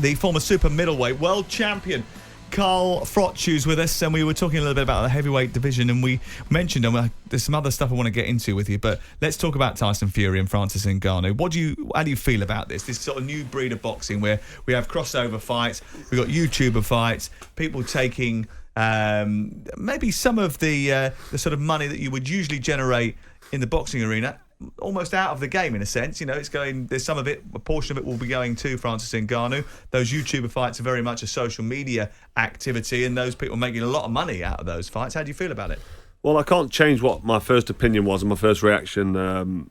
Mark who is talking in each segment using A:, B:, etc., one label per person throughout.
A: the former super middleweight world champion, Carl Froch, who's with us, and we were talking a little bit about the heavyweight division, and we mentioned, and there's some other stuff I want to get into with you, but let's talk about Tyson Fury and Francis Ngannou. How do you feel about this sort of new breed of boxing where we have crossover fights, we've got YouTuber fights, people taking maybe some of the sort of money that you would usually generate in the boxing arena almost out of the game in a sense. It's going, there's some of it, a portion of it will be going to Francis Ngannou. Those YouTuber fights are very much a social media activity, and those people are making a lot of money out of those fights. How do you feel about it?
B: Well, I can't change what my first opinion was and my first reaction,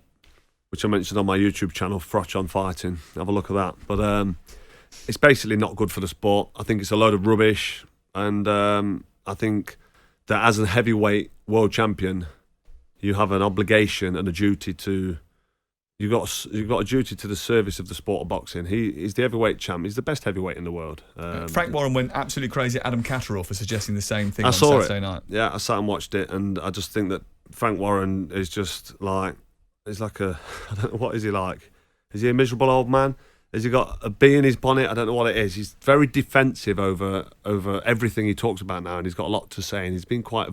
B: which I mentioned on my YouTube channel, Froch on Fighting. Have a look at that. But it's basically not good for the sport. I think it's a load of rubbish, and I think that as a heavyweight world champion, you have an obligation and a duty to. You've got a duty to the service of the sport of boxing. He's the heavyweight champ. He's the best heavyweight in the world.
A: Frank Warren went absolutely crazy at Adam Catterall for suggesting the same thing on Saturday night.
B: Yeah, I sat and watched it, and I just think that Frank Warren is just like, he's like I don't know, what is he like? Is he a miserable old man? Has he got a bee in his bonnet? I don't know what it is. He's very defensive over everything he talks about now, and he's got a lot to say, and he's been quite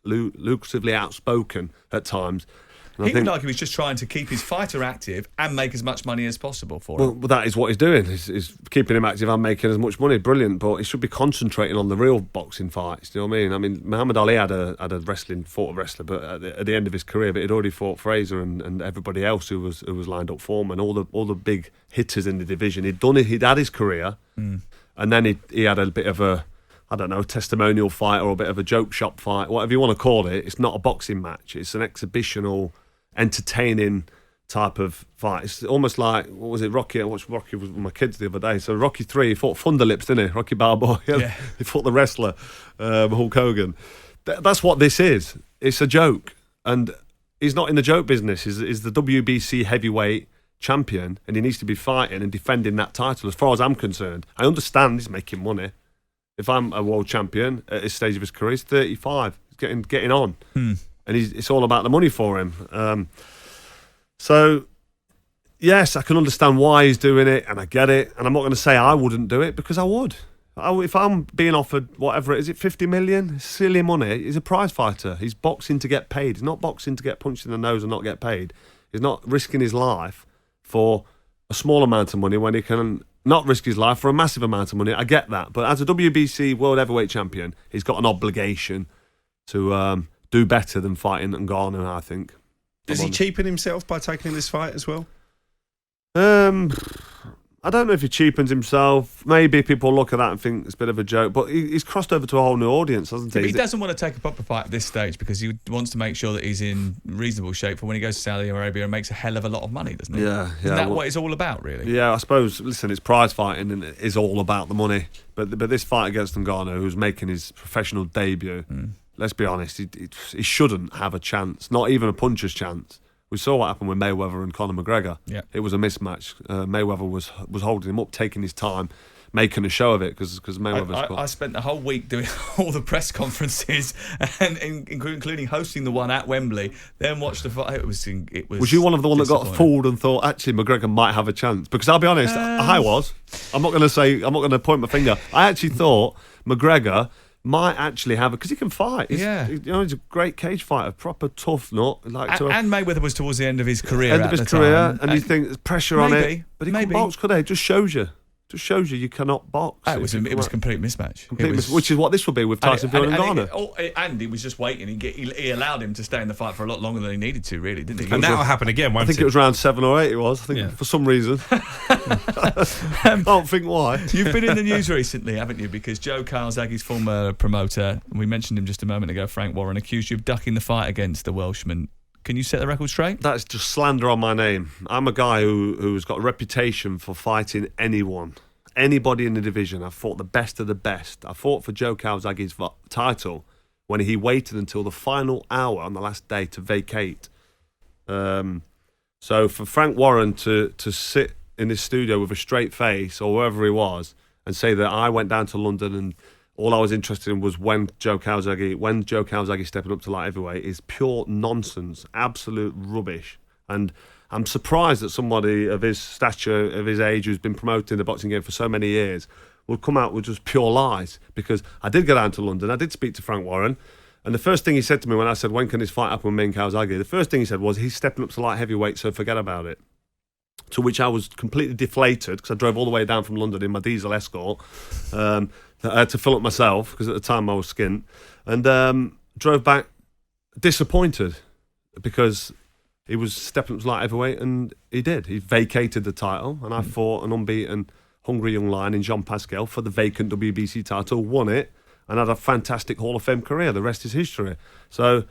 B: lucratively outspoken at times.
A: He would argue he's just trying to keep his fighter active and make as much money as possible for him.
B: Well, that is what he's doing. He's keeping him active and making as much money. Brilliant, but he should be concentrating on the real boxing fights. Do you know what I mean? I mean, Muhammad Ali fought a wrestler, but at the end of his career, but he'd already fought Fraser and everybody else who was lined up for him, and all the big hitters in the division. He'd had his career, and then he had a bit of a, I don't know, testimonial fight or a bit of a joke shop fight, whatever you want to call it. It's not a boxing match. It's an exhibitional, entertaining type of fight. It's almost like, what was it, Rocky? I watched Rocky with my kids the other day. So Rocky 3, he fought Thunderlips, didn't he? Rocky Balboa.
A: Yeah.
B: He fought the wrestler, Hulk Hogan. That's what this is. It's a joke. And he's not in the joke business. He's the WBC heavyweight champion, and he needs to be fighting and defending that title as far as I'm concerned. I understand he's making money. If I'm a world champion at this stage of his career, he's 35. He's getting on. And it's all about the money for him. So, yes, I can understand why he's doing it, and I get it. And I'm not going to say I wouldn't do it, because I would. If I'm being offered, whatever it is, 50 million? It's silly money. He's a prize fighter. He's boxing to get paid. He's not boxing to get punched in the nose and not get paid. He's not risking his life for a small amount of money when he can not risk his life for a massive amount of money. I get that. But as a WBC World Heavyweight Champion, he's got an obligation to do better than fighting Ngannou, I think.
C: Does he cheapen himself by taking this fight as well?
B: I don't know if he cheapens himself. Maybe people look at that and think it's a bit of a joke, but he's crossed over to a whole new audience, hasn't he?
A: But he doesn't want to take a proper fight at this stage because he wants to make sure that he's in reasonable shape for when he goes to Saudi Arabia and makes a hell of a lot of money, doesn't he?
B: Yeah.
A: Isn't that what it's all about, really?
B: Yeah, I suppose, listen, it's prize fighting and it is all about the money. But this fight against Ngannou, who's making his professional debut, let's be honest, he shouldn't have a chance, not even a puncher's chance. We saw what happened with Mayweather and Conor McGregor.
A: Yeah. It
B: was a mismatch. Mayweather was holding him up, taking his time, making a show of it because Mayweather's
A: I spent the whole week doing all the press conferences, and including hosting the one at Wembley. Then watched the fight. It was.
B: Was you one of the one that got fooled and thought actually McGregor might have a chance? Because I'll be honest, I was. I'm not going to point my finger. I actually thought McGregor might actually have it because he can fight. He's a great cage fighter, proper tough nut.
A: And Mayweather was towards the end of his career.
B: And you think there's pressure on it, but he couldn't box, could he? It just shows you. You cannot box.
A: It was a complete mismatch.
B: Which is what this will be with Tyson Fury and Ngannou.
A: And he was just waiting. He allowed him to stay in the fight for a lot longer than he needed to, really, didn't he?
C: And that'll happen again, won't it?
B: I think it was around 7 or 8 it was. I think for some reason. Can't think why.
A: You've been in the news recently, haven't you? Because Joe Calzaghe's former promoter, we mentioned him just a moment ago, Frank Warren, accused you of ducking the fight against the Welshman. Can you set the record straight?
B: That's just slander on my name. I'm a guy who's got a reputation for fighting anyone. Anybody in the division. I've fought the best of the best. I fought for Joe Calzaghe's title when he waited until the final hour on the last day to vacate. So for Frank Warren to sit in his studio with a straight face or wherever he was and say that I went down to London and all I was interested in was when Joe Calzaghe stepping up to light heavyweight is pure nonsense, absolute rubbish. And I'm surprised that somebody of his stature, of his age, who's been promoting the boxing game for so many years, will come out with just pure lies. Because I did go down to London, I did speak to Frank Warren, and the first thing he said to me when I said, when can this fight happen with me and Calzaghe, the first thing he said was, he's stepping up to light heavyweight, so forget about it. To which I was completely deflated, because I drove all the way down from London in my diesel Escort. I had to fill up myself, because at the time I was skint, and drove back disappointed, because he was stepping up to light heavyweight, and he did. He vacated the title, and I fought an unbeaten hungry young lion in Jean Pascal for the vacant WBC title, won it, and had a fantastic Hall of Fame career. The rest is history. So,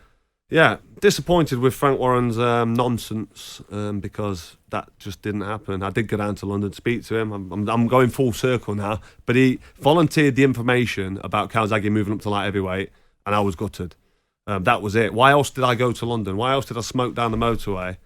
B: yeah, disappointed with Frank Warren's nonsense, because that just didn't happen. I did go down to London to speak to him. I'm going full circle now, but he volunteered the information about Calzaghe moving up to light heavyweight, and I was gutted. That was it. Why else did I go to London? Why else did I smoke down the motorway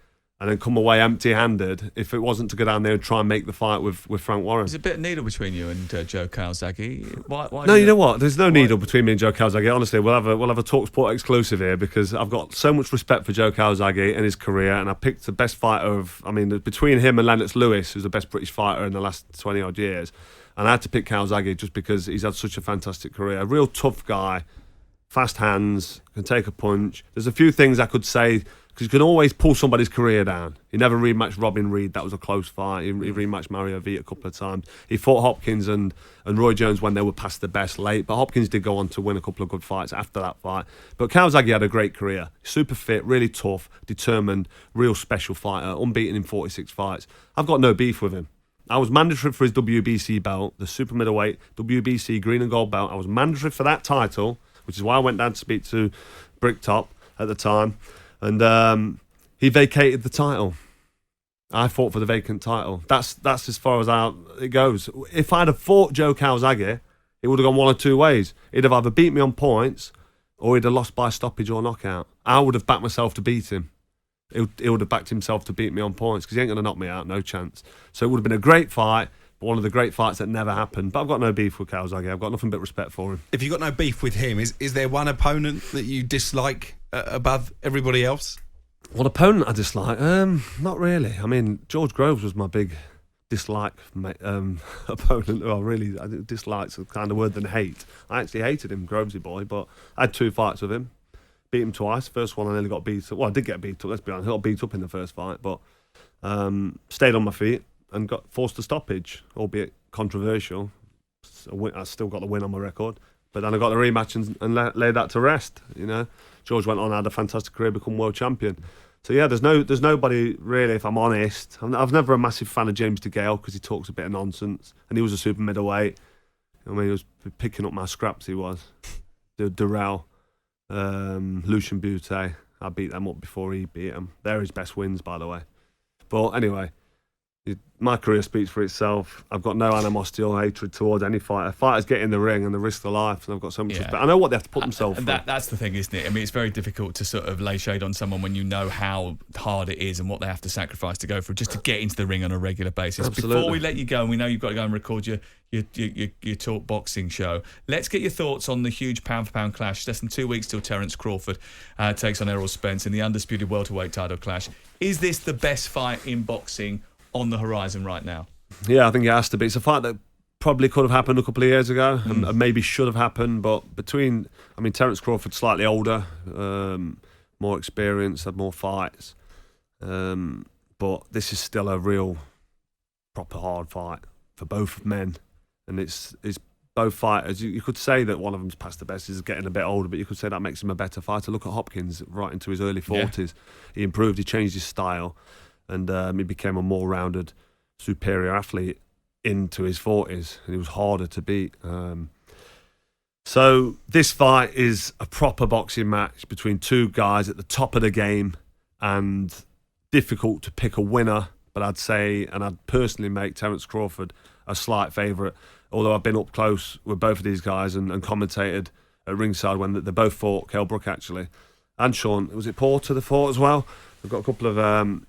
B: and then come away empty-handed if it wasn't to go down there and try and make the fight with Frank Warren?
A: There's a bit of needle between you and Joe Calzaghe. Why
B: no, you know what? There's no needle between me and Joe Calzaghe. Honestly, we'll have a talkSPORT exclusive here, because I've got so much respect for Joe Calzaghe and his career, and I picked the best fighter of... I mean, between him and Lennox Lewis, who's the best British fighter in the last 20-odd years, and I had to pick Calzaghe just because he's had such a fantastic career. A real tough guy, fast hands, can take a punch. There's a few things I could say, because you can always pull somebody's career down. He never rematched Robin Reed. That was a close fight. He rematched Mario Vita a couple of times. He fought Hopkins and Roy Jones when they were past the best late, but Hopkins did go on to win a couple of good fights after that fight. But Calzaghe had a great career. Super fit, really tough, determined, real special fighter, unbeaten in 46 fights. I've got no beef with him. I was mandatory for his WBC belt, the super middleweight WBC green and gold belt. I was mandatory for that title, which is why I went down to speak to Bricktop at the time. And he vacated the title. I fought for the vacant title. That's as far as it goes. If I'd have fought Joe Calzaghe, it would have gone one or two ways. He'd have either beat me on points, or he'd have lost by stoppage or knockout. I would have backed myself to beat him. He would have backed himself to beat me on points, because he ain't going to knock me out, no chance. So it would have been a great fight, but one of the great fights that never happened. But I've got no beef with Calzaghe. I've got nothing but respect for him.
C: If you've got no beef with him, is there one opponent that you dislike above everybody else?
B: What opponent I dislike? Not really. I mean, George Groves was my big dislike opponent. Well, really, I dislikes a kind of word than hate. I actually hated him, Grovesy boy, but I had 2 fights with him. Beat him twice. First one I nearly got beat up. Well, I did get beat up, let's be honest. I got beat up in the first fight, but stayed on my feet and got forced a stoppage, albeit controversial. I still got the win on my record. But then I got the rematch and laid that to rest. You know, George went on, had a fantastic career, become world champion. So yeah, there's nobody really, if I'm honest. I've never a massive fan of James DeGale, because he talks a bit of nonsense, and he was a super middleweight. I mean, he was picking up my scraps. He was Durrell, Lucian Butte. I beat them up before he beat them. They're his best wins, by the way. But anyway, my career speaks for itself. I've got no animosity or hatred towards any fighter. Fighters get in the ring and they risk their life, and I've got so much respect. I know what they have to put themselves through.
A: That's the thing, isn't it? I mean, it's very difficult to sort of lay shade on someone when you know how hard it is and what they have to sacrifice to go through just to get into the ring on a regular basis.
B: Absolutely.
A: Before we let you go, and we know you've got to go and record your talk boxing show, let's get your thoughts on the huge pound-for-pound clash. Less than 2 weeks till Terence Crawford takes on Errol Spence in the undisputed welterweight title clash. Is this the best fight in boxing on the horizon right now?
B: Yeah, I think it has to be. It's a fight that probably could have happened a couple of years ago and maybe should have happened, but Terence Crawford's slightly older, more experienced, had more fights, but this is still a real proper hard fight for both men, and it's both fighters. You could say that one of them's past the best, is getting a bit older, but you could say that makes him a better fighter. Look at Hopkins, right into his early 40s. Yeah. He improved, he changed his style, and he became a more rounded, superior athlete into his 40s, and he was harder to beat. So this fight is a proper boxing match between two guys at the top of the game, and difficult to pick a winner, but I'd personally make Terence Crawford a slight favourite, although I've been up close with both of these guys and commentated at ringside when they both fought, Kell Brook actually, and Sean, was it Porter they fought as well? We've got a couple of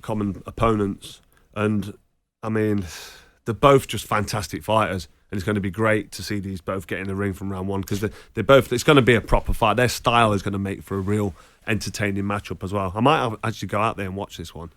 B: common opponents, and I mean, they're both just fantastic fighters, and it's going to be great to see these both get in the ring from round one, because they're both, it's going to be a proper fight. Their style is going to make for a real entertaining matchup as well. I might actually go out there and watch this one.